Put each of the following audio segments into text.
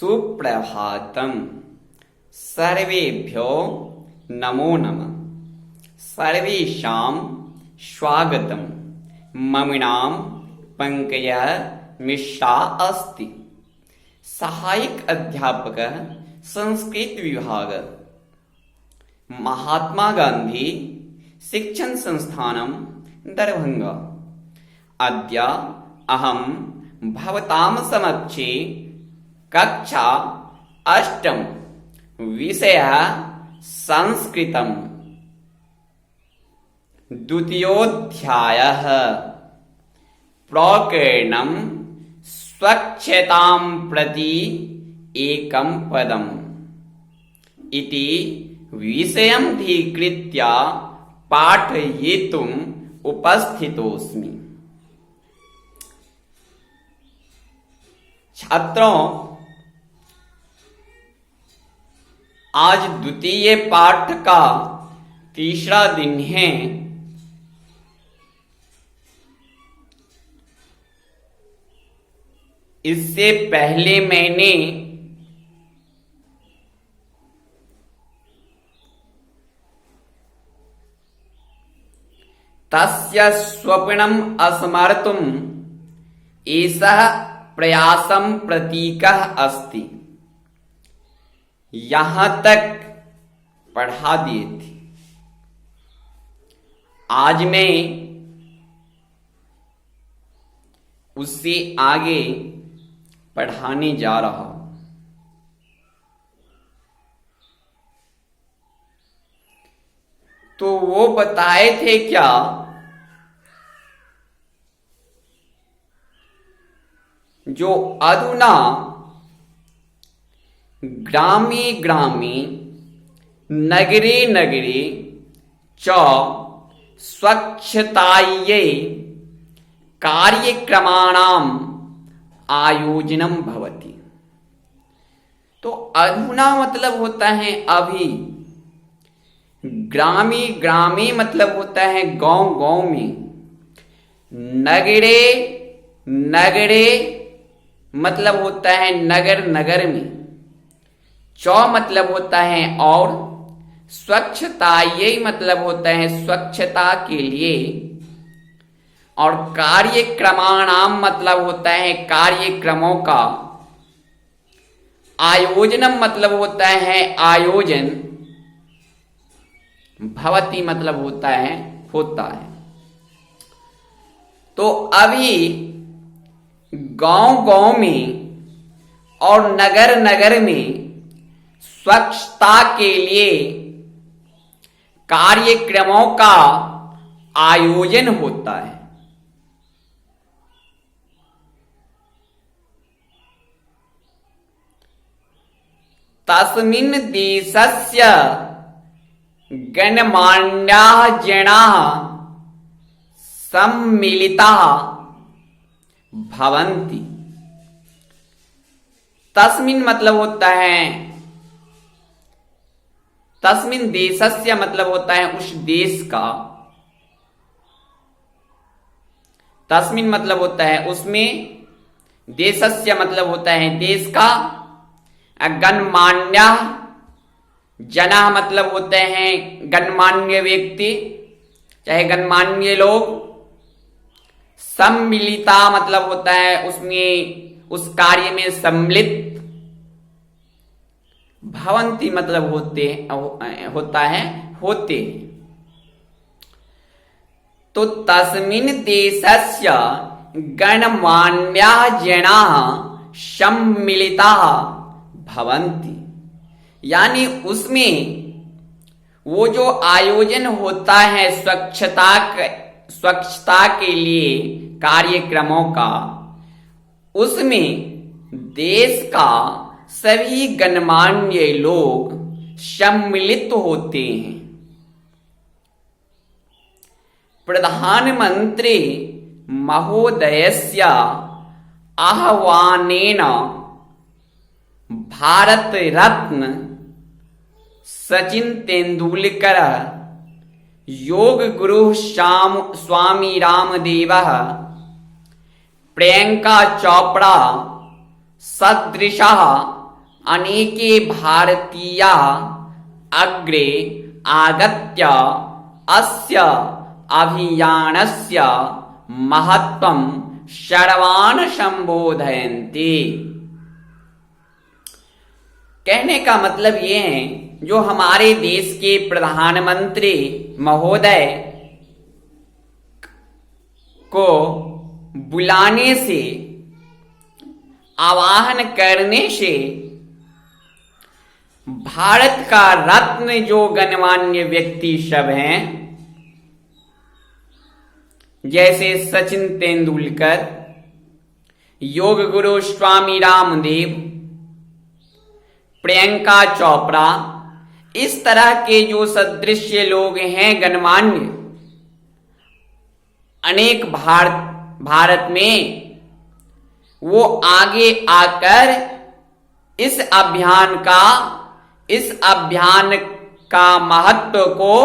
सुप्रभातम। सर्वेभ्यो नमो नमः। सर्वेषां स्वागतम। मम नाम पंकजः मिश्रा अस्ति। सहायक अध्यापक संस्कृत विभाग, महात्मा गांधी शिक्षण संस्थानम दरभंगा। अद्य अहं भवतां समक्षे कक्षा अष्टम विषयः संस्कृतम् द्वितीयोऽध्यायः प्रकरणं स्वच्छतां प्रति एकं पदम् इति विषयं धीकृत्य पाठयितुम् उपस्थितोऽस्मि। छात्रों, आज द्वितीय पाठ का तीसरा दिन है। इससे पहले मैंने तस्य स्वप्नम् अस्मर्तुम् एषः प्रयासं प्रतीकः अस्ति, यहां तक पढ़ा दिए थे। आज मैं उससे आगे पढ़ाने जा रहा हूं। तो वो बताए थे क्या, जो अधुना ग्रामे ग्रामे नगरे नगरे च स्वच्छतायै कार्यक्रमाणाम् आयोजनम भवति। तो अधुना मतलब होता है अभी, ग्रामे ग्रामे मतलब होता है गांव गांव में, नगरे नगरे मतलब होता है नगर नगर में, चौ मतलब होता है और, स्वच्छता ये मतलब होता है स्वच्छता के लिए, और कार्यक्रमाणाम मतलब होता है कार्यक्रमों का, आयोजनम मतलब होता है आयोजन, भवति मतलब होता है होता है। तो अभी गांव गांव में और नगर नगर में स्वच्छता के लिए कार्यक्रमों का आयोजन होता है। तस्मिन् देशस्य गणमान्याः जनाः सम्मिलिताः भवन्ति। तस्मिन् मतलब होता है, तस्मिन् देशस्य मतलब होता है उस देश का, तस्मिन् मतलब होता है उसमें, देशस्य मतलब होता है देश का, गणमान्य जना मतलब होते हैं गणमान्य व्यक्ति, चाहे गणमान्य लोग, सम्मिलिता मतलब होता है उसमें उस कार्य में सम्मिलित, भवन्ति मतलब होता है होते। तो तस्मिन् देशस्य गणमान्याः जनाः सम्मिलिताः भवन्ति, यानी उसमें वो जो आयोजन होता है स्वच्छता के लिए कार्यक्रमों का, उसमें देश का सभी गणमान्य लोग सम्मिलित होते हैं। प्रधानमंत्री महोदयस्य आह्वानेन भारत रत्न सचिन तेंदुलकर, योग गुरु स्वामी रामदेवः, प्रियंका चोपड़ा सदृशः अनेके भारतीया अग्रे आगत्य अस्य अभियानस्य महत्वं सर्वान् संबोधयन्ति। कहने का मतलब ये है, जो हमारे देश के प्रधानमंत्री महोदय को बुलाने से, आवाहन करने से भारत का रत्न जो गणमान्य व्यक्ति सब हैं, जैसे सचिन तेंदुलकर, योग गुरु स्वामी रामदेव, प्रियंका चोपड़ा, इस तरह के जो सदृश लोग हैं गणमान्य, अनेक भारत में, वो आगे आकर इस अभियान का महत्व को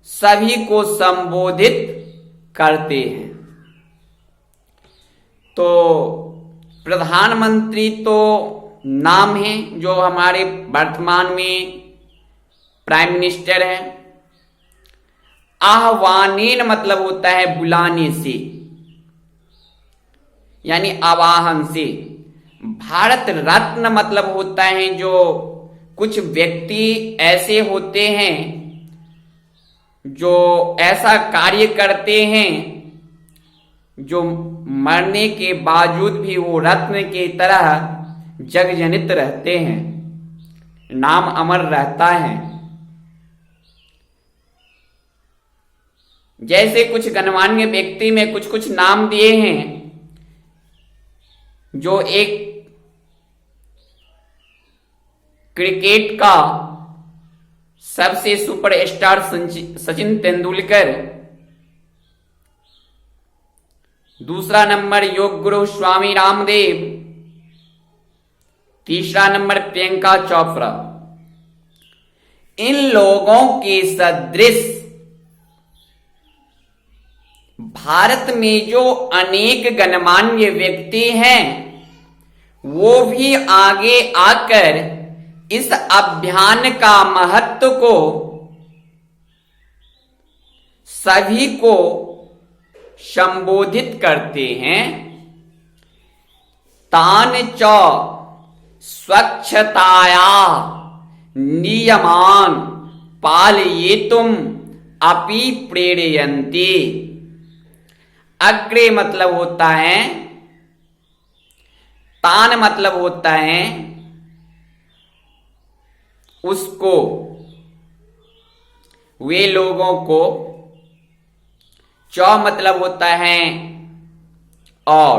सभी को संबोधित करते हैं। तो प्रधानमंत्री तो नाम है, जो हमारे वर्तमान में प्राइम मिनिस्टर है। आह्वानेन मतलब होता है बुलाने से, यानी आवाहन से। भारत रत्न मतलब होता है जो कुछ व्यक्ति ऐसे होते हैं जो ऐसा कार्य करते हैं जो मरने के बावजूद भी वो रत्न की तरह जगजनित रहते हैं, नाम अमर रहता है। जैसे कुछ गणमान्य व्यक्ति में कुछ कुछ नाम दिए हैं, जो एक क्रिकेट का सबसे सुपरस्टार सचिन तेंदुलकर, दूसरा नंबर योग गुरु स्वामी रामदेव, तीसरा नंबर प्रियंका चोपड़ा। इन लोगों के सदृश भारत में जो अनेक गणमान्य व्यक्ति हैं, वो भी आगे आकर इस अभियान का महत्व को सभी को संबोधित करते हैं। तान च स्वच्छताया नियमान पालयितुम अपि प्रेरयन्ति। अग्रे मतलब होता है, तान मतलब होता है उसको, वे लोगों को, चौ मतलब होता है और,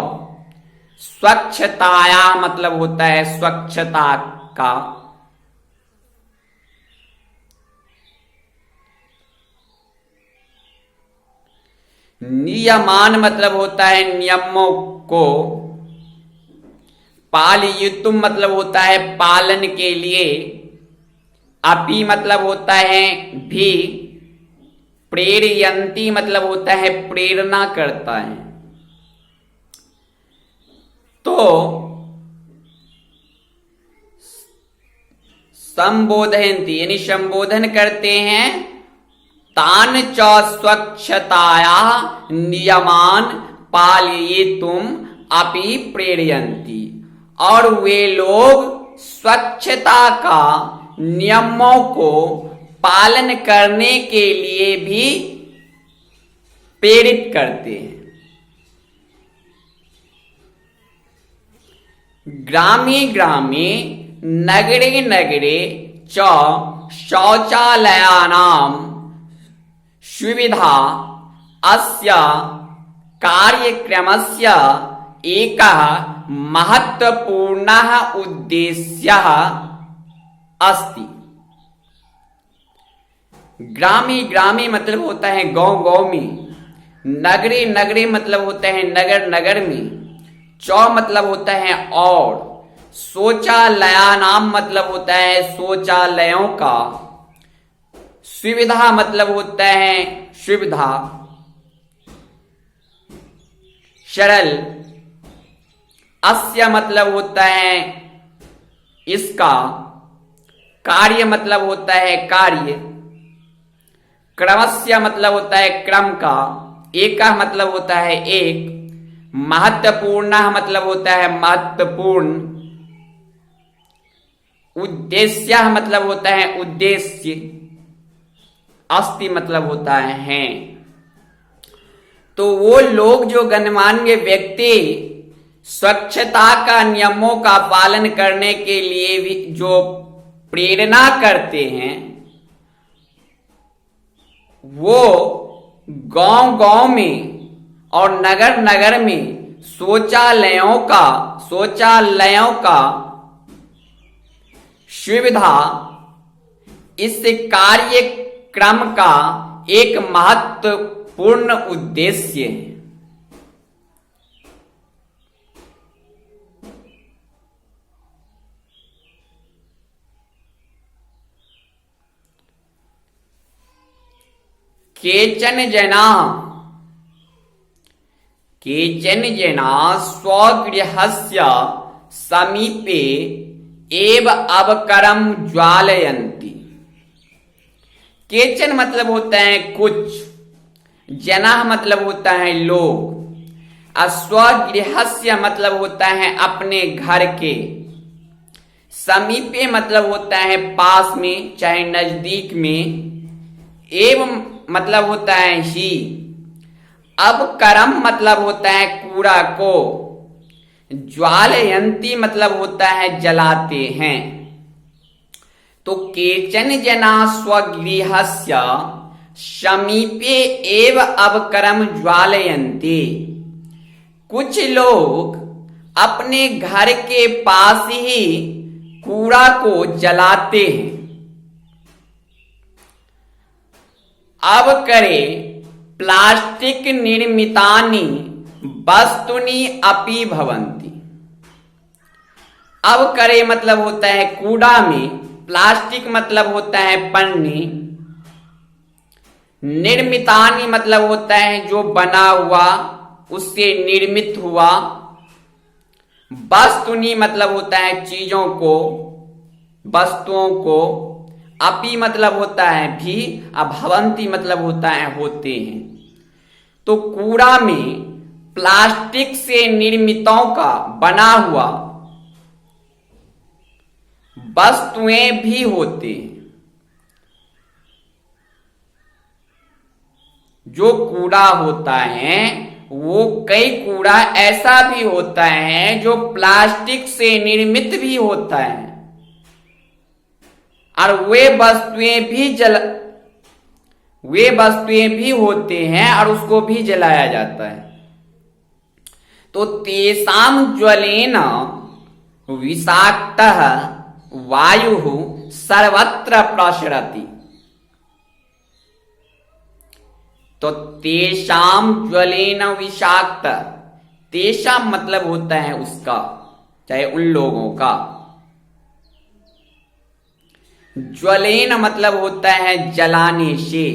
स्वच्छताया मतलब होता है स्वच्छता का, नियमान मतलब होता है नियमों को, पालयितुम मतलब होता है पालन के लिए, अपि मतलब होता है भी, प्रेरयन्ति मतलब होता है प्रेरणा करता है। तो संबोधयन्ति यानी संबोधन करते हैं। तान च स्वच्छताया नियमान पालयितुम अपि प्रेरयन्ति, और वे लोग स्वच्छता का नियमों को पालन करने के लिए भी प्रेरित करते हैं। ग्रामे ग्रामे नगरे नगरे च शौचालयानां सुविधा अस्य कार्यक्रमस्य एकः महत्वपूर्णः उद्देश्यः अस्ति। ग्रामे ग्रामे मतलब होता है गांव गांव में, नगरे नगरे मतलब होता है नगर नगर में, चौ मतलब होता है और, शौचालयानाम मतलब होता है शौचालयों का, सुविधा मतलब होता है सुविधा, सरल, अस्य मतलब होता है इसका। कार्य मतलब होता है कार्य। क्रमस्य मतलब होता है क्रम का। एकः मतलब होता है एक। महत्वपूर्णः मतलब होता है महत्वपूर्ण। उद्देश्यः मतलब होता है उद्देश्य। अस्ति मतलब होता है। तो वो लोग जो गणमान्य व्यक्ति स्वच्छता का नियमों का पालन करने के लिए भी जो प्रेरणा करते हैं, वो गांव गांव में और नगर नगर में शौचालयों का सुविधा इस कार्यक्रम का एक महत्वपूर्ण उद्देश्य है। केचन जना स्वगृहस्य समीपे एव अवकरम ज्वालयन्ति। केचन मतलब होता है कुछ, जना मतलब होता है लोग, और स्वगृहस्य मतलब होता है अपने घर के, समीपे मतलब होता है पास में चाहे नजदीक में, एवं मतलब होता है ही, अब कर्म मतलब होता है कूड़ा को, ज्वालयंती मतलब होता है जलाते हैं। तो केचन जना स्वगृहस्य समीपे एव अवकरम ज्वालयन्ति। कुछ लोग अपने घर के पास ही कूड़ा को जलाते हैं। अब करे प्लास्टिक निर्मितानि वस्तुनि अपि भवन्ति। अब करे मतलब होता है कूड़ा में, प्लास्टिक मतलब होता है पन्नी, निर्मितानि मतलब होता है जो बना हुआ, उससे निर्मित हुआ, वस्तुनि मतलब होता है चीजों को, वस्तुओं को, अपि मतलब होता है भी, अभवंती मतलब होता है होते हैं। तो कूड़ा में प्लास्टिक से निर्मितों का बना हुआ वस्तुएं भी होते हैं। जो कूड़ा होता है वो कई कूड़ा ऐसा भी होता है जो प्लास्टिक से निर्मित भी होता है, और वे वस्तुएं भी होते हैं और उसको भी जलाया जाता है। तो तेषां ज्वलेन विषाक्तः वायुः सर्वत्र प्रसरति। तो तेषां ज्वलेन विषाक्त, तेषां मतलब होता है उसका, चाहे उन लोगों का। ज्वलेन मतलब होता है जलाने से।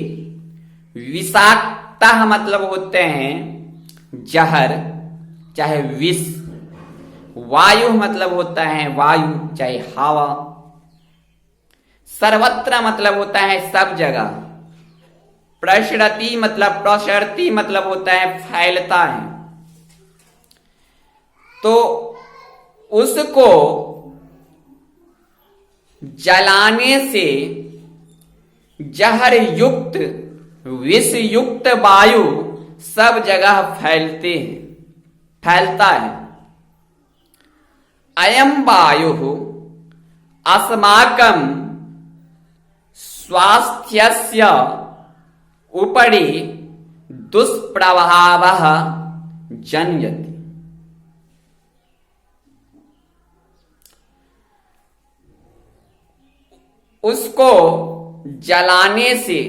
विषाक्त मतलब होते हैं जहर चाहे विष। वायु मतलब होता है वायु चाहे हवा। सर्वत्र मतलब होता है सब जगह। प्रसरति मतलब होता है फैलता है। तो उसको जलाने से जहर युक्त विष युक्त वायु सब जगह फैलता है। अयं वायुः अस्माकं स्वास्थ्यस्य उपरि दुष्प्रभावः जनयति। उसको जलाने से,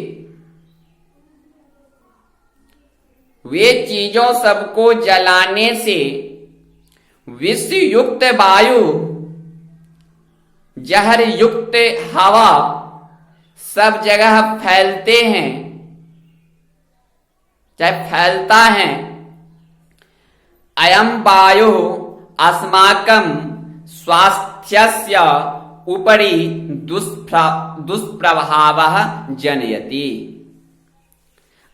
वे चीजों सबको जलाने से विष युक्त वायु, जहर युक्त हवा सब जगह फैलते हैं, चाहे फैलता है। अयं वायु अस्माकं स्वास्थ्य स्वास्थ्यस्य उपरि दुष्प्रभावः जनयति।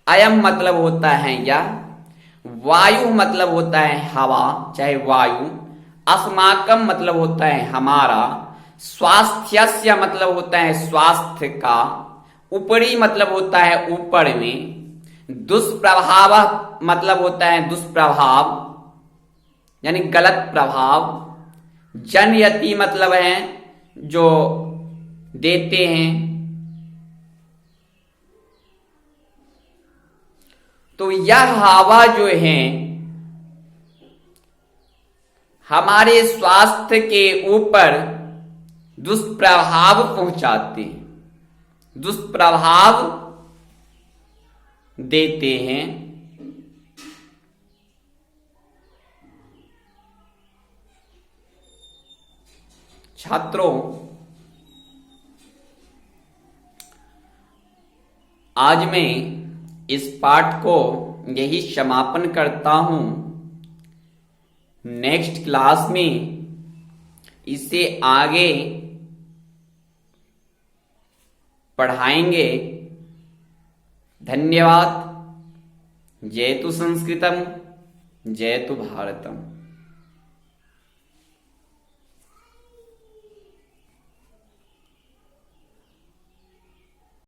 अयम मतलब होता है यह, वायु मतलब होता है हवा चाहे वायु, अस्माकम मतलब होता है हमारा, स्वास्थ्यस्य मतलब होता है स्वास्थ्य का, ऊपरी मतलब होता है ऊपर में, दुष्प्रभाव मतलब होता है दुष्प्रभाव यानी गलत प्रभाव, जनयति मतलब है जो देते हैं। तो यह हवा जो है हमारे स्वास्थ्य के ऊपर दुष्प्रभाव पहुंचाते हैं, दुष्प्रभाव देते हैं। छात्रों, आज मैं इस पाठ को यही समापन करता हूं। नेक्स्ट क्लास में इसे आगे पढ़ाएंगे। धन्यवाद। जयतु संस्कृतम, जयतु भारतम।